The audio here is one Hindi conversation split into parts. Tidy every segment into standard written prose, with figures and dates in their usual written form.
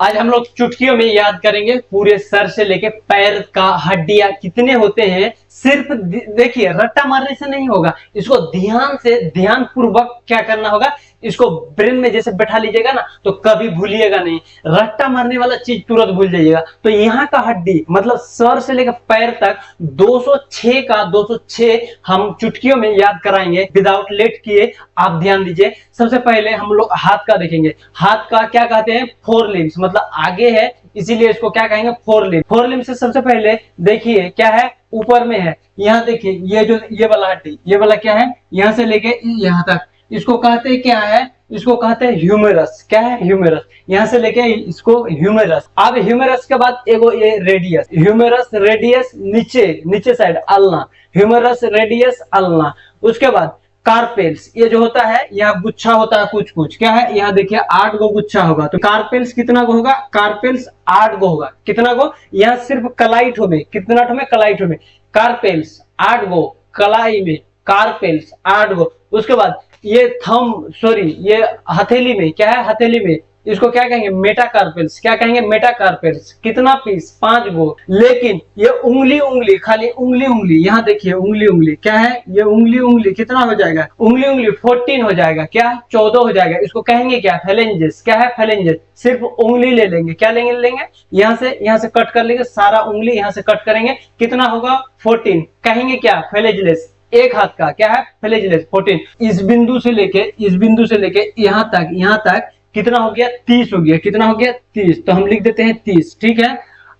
आज हम लोग चुटकियों में याद करेंगे पूरे सर से लेके पैर का हड्डियां कितने होते हैं। सिर्फ देखिए रट्टा मारने से नहीं होगा, इसको ध्यान से ध्यान पूर्वक क्या करना होगा, इसको ब्रेन में जैसे बैठा लीजिएगा ना तो कभी भूलिएगा नहीं। रट्टा मारने वाला चीज तुरंत भूल जाइएगा। तो यहाँ का हड्डी मतलब सर से लेकर पैर तक 206 का 206 हम चुटकियों में याद कराएंगे विदाउट लेट किए। आप ध्यान दीजिए। सबसे पहले हम लोग हाथ का देखेंगे। हाथ का क्या कहते हैं, फोर लिम्स, मतलब आगे है इसीलिए इसको क्या कहेंगे, फोर लिम्स। फोर लिम्स से सबसे पहले देखिए क्या है, ऊपर में है। यहाँ देखिए ये जो ये वाला हड्डी, ये वाला क्या है, यहाँ से लेके यहाँ तक, इसको कहते हैं क्या है, इसको कहते हैं ह्यूमेरस। क्या है, ह्यूमेरस। यहाँ से लेके इसको ह्यूमेरस। अब ह्यूमेरस के बाद एगो ये रेडियस, ह्यूमेरस रेडियस नीचे नीचे साइड अल्ना, ह्यूमेरस रेडियस अल्ना। उसके बाद कार्पेल्स, ये जो होता है यहाँ गुच्छा होता है कुछ कुछ, क्या है यहाँ देखिए 8 गो गुच्छा होगा। तो कार्पेल्स कितना गो होगा, कार्पेल्स 8 गो होगा। कितना गो, यहाँ सिर्फ कलाई ठो में, कितना ठो में, कलाई ठो में कार्पेल्स 8 गो, कलाई में कार्पेल्स 8 गो। उसके बाद ये ये हथेली में, क्या है हथेली में, इसको क्या कहेंगे, मेटाकार्पेल्स। क्या कहेंगे, मेटाकार्पेल्स। कितना पीस, 5 गो। लेकिन ये उंगली उंगली, खाली उंगली उंगली, यहाँ देखिए उंगली उंगली क्या है, ये उंगली उंगली कितना हो जाएगा, उंगली उंगली 14 हो जाएगा। क्या, 14 हो जाएगा। इसको कहेंगे क्या, फेलेंजेस। क्या है, फेलेंजेस। सिर्फ उंगली ले लेंगे, क्या लेंगे, लेंगे यहाँ से कट कर लेंगे, सारा उंगली यहाँ से कट करेंगे, कितना होगा 14। कहेंगे क्या, फेलेजलेस। एक हाथ का क्या है, फेलेजलेस 14। इस बिंदु से लेके यहाँ तक कितना हो गया, 30 हो गया। कितना हो गया, 30। तो हम लिख देते हैं 30, ठीक है।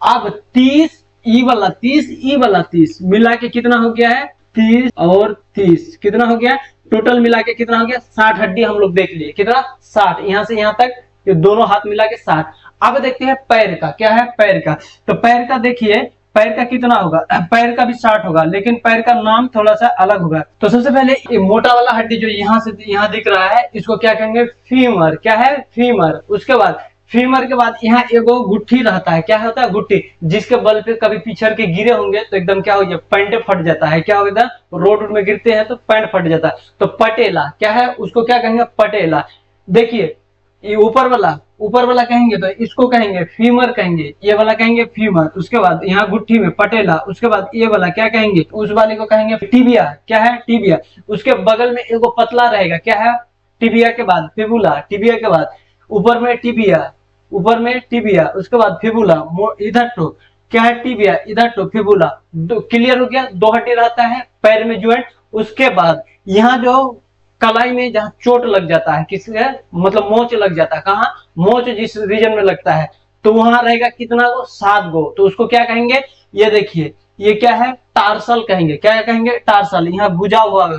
अब 30 ई वाला 30 ई वाला 30 मिला के कितना हो गया है, 30 और 30 कितना हो गया, टोटल मिला के कितना हो गया, 60 हड्डी हम लोग देख लिए। कितना, 60। यहाँ से यहाँ तक ये दोनों हाथ मिला के 60। अब देखते हैं पैर का। क्या है, पैर का। तो पैर का देखिए, पैर का कितना होगा, पैर का भी 60 होगा, लेकिन पैर का नाम थोड़ा सा अलग होगा। तो सबसे पहले ये मोटा वाला हड्डी जो यहाँ से यहाँ दिख रहा है, इसको क्या कहेंगे, फीमर। क्या है, फीमर। उसके बाद फीमर के बाद यहाँ एगो गुट्ठी रहता है। क्या होता है, गुट्ठी, जिसके बल पे कभी पिछड़ के गिरे होंगे तो एकदम क्या हो गया, पैंट फट जाता है। क्या होगा, रोड में गिरते हैं तो पैंट फट जाता है। तो पटेला, क्या है, उसको क्या कहेंगे, पटेला। देखिए ये ऊपर वाला कहेंगे तो इसको कहेंगे फीमर कहेंगे, ये वाला कहेंगे फीमर। उसके बाद यहाँ गुट्ठी में पटेला। उसके बाद ये वाला क्या कहेंगे, उस वाले को कहेंगे टिबिया। क्या है, टिबिया। उसके बगल में एगो पतला रहेगा, क्या है, टिबिया के बाद फिबुला, टिबिया के बाद ऊपर में टिबिया, ऊपर में टिबिया। उसके बाद फिबुला, इधर तो क्या है, टिबिया, इधर तो फिबुला। क्लियर हो गया, 2 हड्डी रहता है पैर में ज्वाइंट। उसके बाद यहाँ जो कलाई में जहाँ चोट लग जाता है, किसके मतलब मोच लग जाता है, कहाँ, मोच जिस रीजन में लगता है, तो वहां रहेगा कितना गो, 7 गो। तो उसको क्या कहेंगे, ये देखिए ये क्या है, टार्सल कहेंगे। क्या कहेंगे, टार्सल। यहाँ गुजा हुआ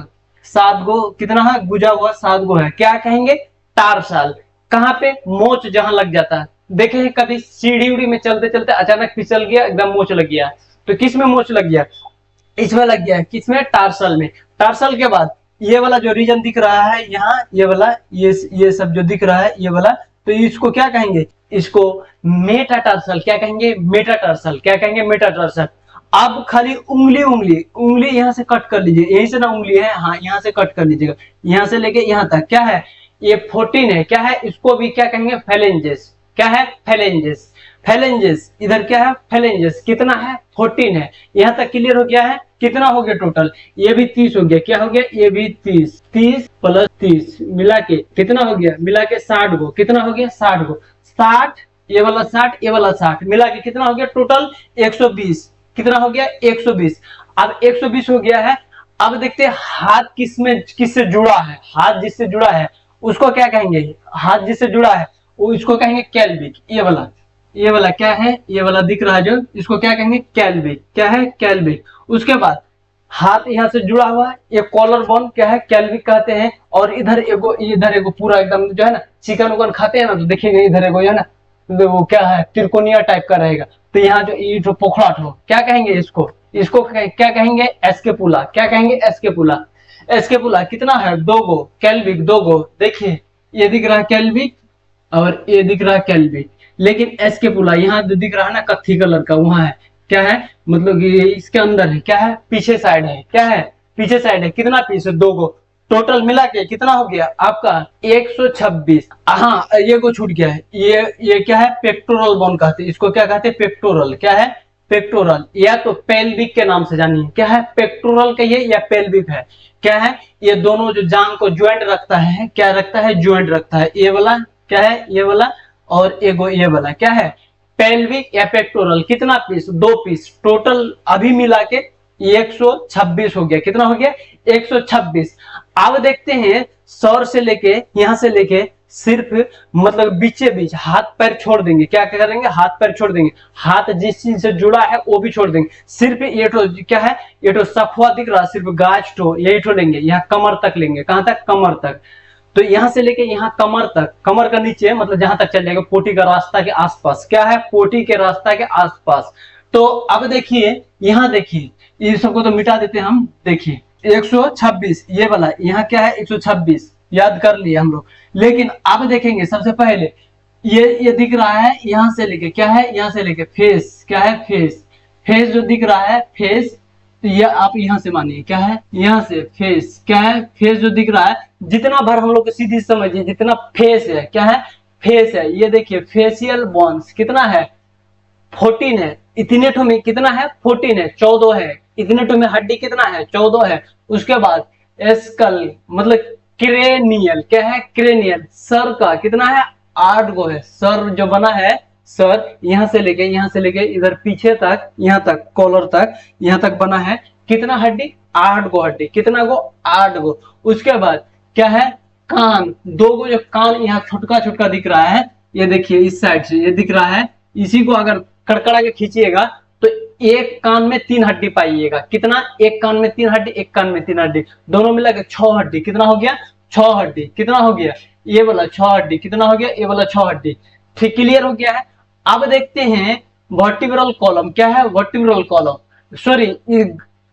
7 गो, कितना है, गुजा हुआ 7 गो है। क्या कहेंगे, टार्सल। कहाँ पे, मोच जहां लग जाता है। देखे कभी सीढ़ी उड़ी में चलते चलते अचानक फिसल गया, एकदम मोच लग गया, तो किस में मोच लग गया, इसमें लग गया, किसमें, टार्सल में। टार्सल के बाद ये वाला जो रीजन दिख रहा है यहाँ, ये वाला, ये सब जो दिख रहा है ये वाला, तो इसको क्या कहेंगे, इसको मेटाटार्सल। क्या कहेंगे, मेटाटार्सल। क्या कहेंगे, मेटाटार्सल। अब खाली उंगली उंगली उंगली यहाँ से कट कर लीजिए, यहीं से ना उंगली है, हाँ यहाँ से कट कर लीजिएगा, यहाँ से लेके यहाँ तक। क्या है, ये 14 है। क्या है, इसको भी क्या कहेंगे, फेलेंजेस। क्या है, फेलेंजेस। फेलेंजेस इधर क्या है, फेलेंजेस। कितना है, 14 है। यहाँ तक क्लियर हो गया है। कितना हो गया टोटल, ये भी 30 हो गया। क्या हो गया, ये भी 30, 30 प्लस 30 मिला के कितना हो गया, मिला के 60 गो। कितना हो गया, 60 गो। 60, ये वाला 60, ये वाला 60 मिला के कितना हो गया, टोटल 120। कितना हो गया, 120। अब 120 हो गया है। अब देखते हैं हाथ किससे जुड़ा है। हाथ जिससे जुड़ा है उसको क्या कहेंगे, हाथ जिससे जुड़ा है वो इसको कहेंगे कैल्विक। ये वाला क्या है, ये वाला दिख रहा है जो, इसको क्या कहेंगे, कैल्विक। क्या है, कैल्विक। उसके बाद हाथ यहाँ से जुड़ा हुआ है, ये कॉलर बोन, क्या है, कैल्विक कहते हैं। और इधर एगो पूरा एकदम जो है ना, चिकन उकन खाते हैं ना, तो देखिएगा इधर एगो है ना, तो वो क्या है, त्रिकोणीय टाइप का रहेगा। तो यहाँ जो ये जो पोखड़ा हो, क्या कहेंगे इसको क्या कहेंगे, एस्केपुला। क्या कहेंगे, एस्केपुला। एस्केपुला कितना है, 2 गो, कैल्विक 2 गो। देखिए ये दिख रहा है कैल्विक और ये दिख रहा है कैल्विक, लेकिन एस्केपुला यहाँ जो दिख रहा है ना कत्थी कलर का, वहां है। क्या है, मतलब ये इसके अंदर है। क्या है, पीछे साइड है। क्या है, पीछे साइड है। कितना पीस है, 2 गो। टोटल मिला के कितना हो गया आपका 126। हाँ ये को छूट गया है, ये क्या है पेक्टोरल बोन कहते हैं इसको, क्या कहते हैं पेक्टोरल, क्या है पेक्टोरल या तो पेल्विक के नाम से जानिए, क्या है पेक्टोरल कहिए या पेल्विक है, क्या है ये दोनों जो जांग को ज्वाइंट रखता है, क्या रखता है ज्वाइंट रखता है, ये वाला क्या है ये वाला और एगो ये वाला क्या है पेल्विक या पेक्टोरल। कितना पीस 2 पीस टोटल अभी मिला के 126 हो गया, कितना हो गया 126। अब देखते हैं सर से लेके यहां से लेके सिर्फ मतलब बीचे बीच हाथ पैर छोड़ देंगे, क्या करेंगे हाथ पैर छोड़ देंगे, हाथ जिस चीज से जुड़ा है वो भी छोड़ देंगे, सिर्फ ये तो क्या है ये तो सफुआ दिख रहा सिर्फ गाछ तो यही तो लेंगे, यहाँ कमर तक लेंगे, कहां तक कमर तक, तो यहां से लेके यहाँ कमर तक, कमर का नीचे मतलब जहां तक चल जाएगा पोटी का रास्ता के आसपास, क्या है पोटी के रास्ता के आसपास। तो अब देखिए यहाँ देखिए ये सबको तो मिटा देते हैं हम, देखिए 126 ये वाला यहाँ क्या है 126 याद कर लिए हम लोग, लेकिन अब देखेंगे सबसे पहले ये दिख रहा है यहाँ से लेके क्या है यहाँ से लेके फेस, क्या है फेस, फेस जो दिख रहा है फेस, ये आप यहाँ से मानिए क्या है यहाँ से फेस, क्या है फेस जो दिख रहा है, जितना भर हम लोग को सीधी समझिए जितना फेस है, क्या है फेस है, ये देखिए फेशियल बोन्स कितना है 14 है, इतने ठो में कितना है 14 है 14 है, इतने ठो में हड्डी कितना है 14 है। उसके बाद स्कल मतलब क्रेनियल, क्या है क्रेनियल, सर का कितना है 8 गो है, सर जो बना है सर यहाँ से लेके इधर पीछे तक यहाँ तक कॉलर तक यहाँ तक बना है, कितना हड्डी 8 गो हड्डी, कितना गो 8 गो। उसके बाद क्या है कान 2 गो, जो कान यहाँ छोटका छोटका दिख रहा है ये देखिए इस साइड से ये दिख रहा है, इसी को अगर कड़कड़ा के खींचिएगा तो एक कान में 3 हड्डी पाइएगा, कितना एक कान में 3 हड्डी एक कान में 3 हड्डी, दोनों मिला के 6 हड्डी, कितना हो गया 6 हड्डी, कितना हो गया ये वाला 6 हड्डी, कितना हो गया ये वाला 6 हड्डी। ठीक क्लियर हो गया है। अब देखते हैं वर्टिब्रल कॉलम, क्या है वर्टिब्रल कॉलम, सॉरी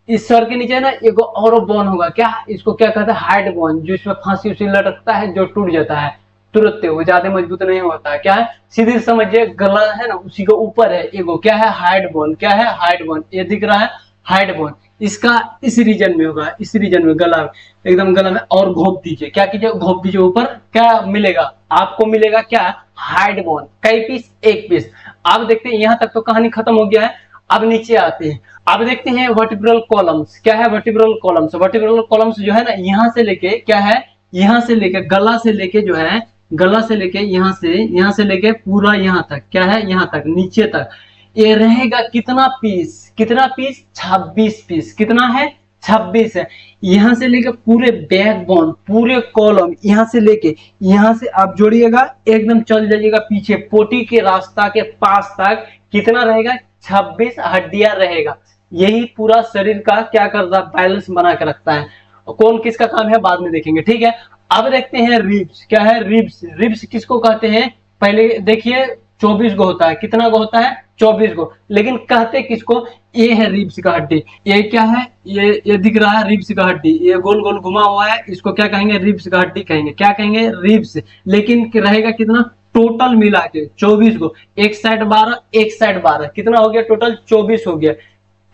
इस सर के नीचे ना एक और बोन होगा, क्या इसको क्या कहते हैं हाइड बोन, जो इसमें फांसी उसी लटकता है जो टूट जाता है तुरंत, वो ज्यादा मजबूत नहीं होता है, क्या है सीधे समझिए गला है ना उसी के ऊपर है एगो क्या है हाइड बोन, क्या है हाइड बोन, ये दिख रहा है हाइड बोन, इसका इस रीजन में होगा, इस रीजन में गला एकदम गला में और घोप दीजिए, क्या कीजिए घोप दीजिए ऊपर, क्या मिलेगा आपको मिलेगा क्या हाइड बोन, कई पीस एक पीस। अब देखते हैं यहाँ तक तो कहानी खत्म हो गया है, अब नीचे आते हैं, अब देखते हैं वर्टिब्रल कॉलम्स, क्या है वर्टिब्रल कॉलम्स, वर्टिब्रल कॉलम्स जो है ना यहाँ से लेके क्या है यहाँ से लेके गला से लेके जो है गला से लेके यहाँ से लेके पूरा यहाँ तक, क्या है यहाँ तक नीचे तक, ये रहेगा कितना पीस 26 पीस, कितना है 26 है। यहाँ से लेके पूरे बैकबोन पूरे कॉलम यहाँ से लेके यहाँ से आप जोड़िएगा एकदम चल जाइएगा पीछे पोटी के रास्ता के पास तक, कितना रहेगा 26 हड्डियां रहेगा, यही पूरा शरीर का क्या करता है बैलेंस बना के रखता है। कौन किसका काम है बाद में देखेंगे, ठीक है। अब देखते हैं रिब्स, क्या है रिब्स, रिब्स किसको कहते हैं पहले देखिए 24 गो होता है, कितना गो होता है 24 गो, लेकिन कहते किसको ये है रिब्स का हड्डी, ये क्या है ये दिख रहा है रिब्स का हड्डी, ये गोल गोल घुमा हुआ है, इसको क्या कहेंगे रिब्स का हड्डी कहेंगे, क्या कहेंगे रिब्स, लेकिन रहेगा कितना टोटल मिला के 24 गो, एक साइड 12 एक साइड 12, कितना हो गया टोटल 24 हो गया,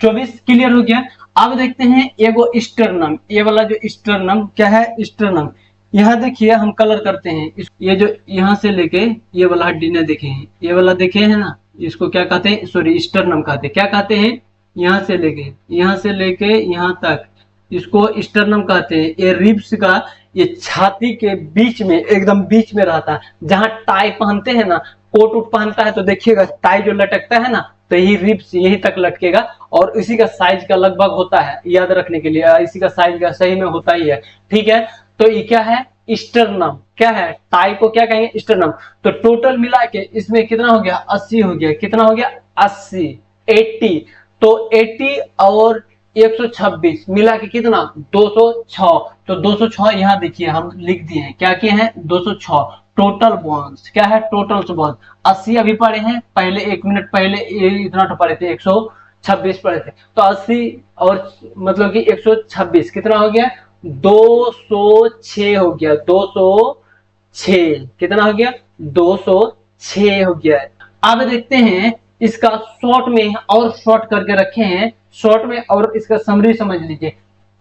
24 क्लियर हो गया। अब देखते हैं एगो स्टर्नम, ये वाला जो स्टर्नम क्या है स्टर्नम, यहाँ देखिए हम कलर करते हैं, ये जो यहाँ से लेके ये वाला हड्डी ने देखे हैं, ये वाला देखे हैं ना, इसको क्या कहते हैं सॉरी स्टर्नम कहते हैं, क्या कहते हैं यहाँ से लेके यहाँ तक इसको स्टर्नम कहते हैं। ये रिब्स का ये छाती के बीच में एकदम बीच में रहता है, जहाँ टाई पहनते हैं ना कोट उट पहनता है तो देखिएगा टाई जो लटकता है ना तो यही रिब्स यही तक लटकेगा, और इसी का साइज का लगभग होता है याद रखने के लिए, इसी का साइज का सही में होता ही है, ठीक है। तो ये क्या है स्टर्नम, क्या है टाई को क्या कहेंगे स्टर्नम। तो टोटल मिला के इसमें कितना हो गया 80 हो गया, कितना हो गया 80 80, तो 80 और 126 मिला के कितना 206, तो 206 यहाँ देखिए हम लिख दिए हैं, क्या किए हैं 206 टोटल बोन्स, क्या है टोटल बोन्स। 80 अभी पढ़े हैं पहले 1 मिनट पहले इतना तो पढ़े थे 126 पढ़े थे, तो 80 और मतलब कि 126 कितना हो गया 206 हो गया, 206 कितना हो गया 206 हो गया। अब देखते हैं इसका शॉर्ट में और शॉर्ट करके रखे हैं, शॉर्ट में और इसका समरी समझ लीजिए।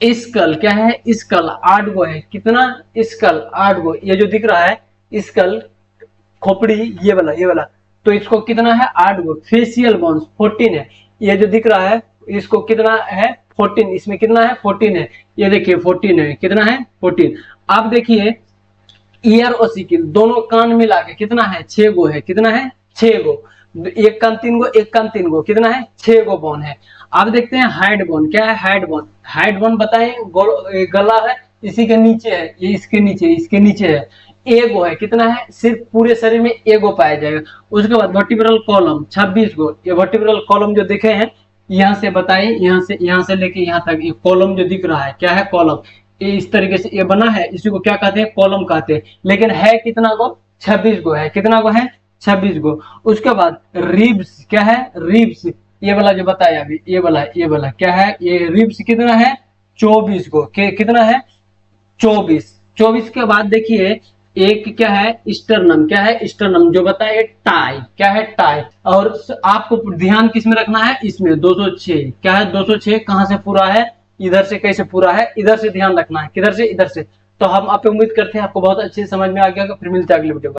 स्कल क्या है, स्कल 8 गो है, कितना, स्कल 8 गो, ये जो दिख रहा है स्कल खोपड़ी, ये वाला, तो इसको कितना है 8 गो। फेशियल बोन्स 14 है, ये जो दिख रहा है इसको कितना है 14, इसमें कितना है 14 है, ये देखिए 14 है, कितना है 14। अब देखिए ईयर ओसिकल दोनों कान मिला के कितना है 6 गो है, कितना है 6 गो, एक कान 3 गो, एक कान 3 गो, कितना है 6 गो बोन है। अब देखते हैं हाइड बोन, क्या है हाइड बोन, हाइड बोन बताएं, गला है इसी के नीचे है, ये इसके नीचे है, एगो है, कितना है, सिर्फ पूरे शरीर में एगो पाया जाएगा। उसके बाद वर्टिब्रल कॉलम 26 गो, ये वर्टिब्रल कॉलम जो दिखे हैं यहाँ से बताइए, यहाँ से लेके यहाँ तक ये कॉलम जो दिख रहा है क्या है कॉलम, ये इस तरीके से ये बना है, इसी को क्या कहते हैं कॉलम कहते हैं। लेकिन है कितना गो 26 गो है, कितना गो है 26 गो। उसके बाद रिब्स क्या है, रिब्स ये वाला जो बताया अभी, ये वाला क्या है, ये रिब्स कितना है 24 गो, कितना है 24 के बाद देखिए एक क्या है स्टर्नम, क्या है स्टर्नम जो बताए टाई, क्या है टाई। और आपको ध्यान किस में रखना है, इसमें 206, क्या है 206 कहां से पूरा है, इधर से कैसे पूरा है, इधर से ध्यान रखना है, किधर से, इधर से। तो हम आप उम्मीद करते हैं आपको बहुत अच्छे समझ में आ गया, फिर मिलते हैं अगले वीडियो में।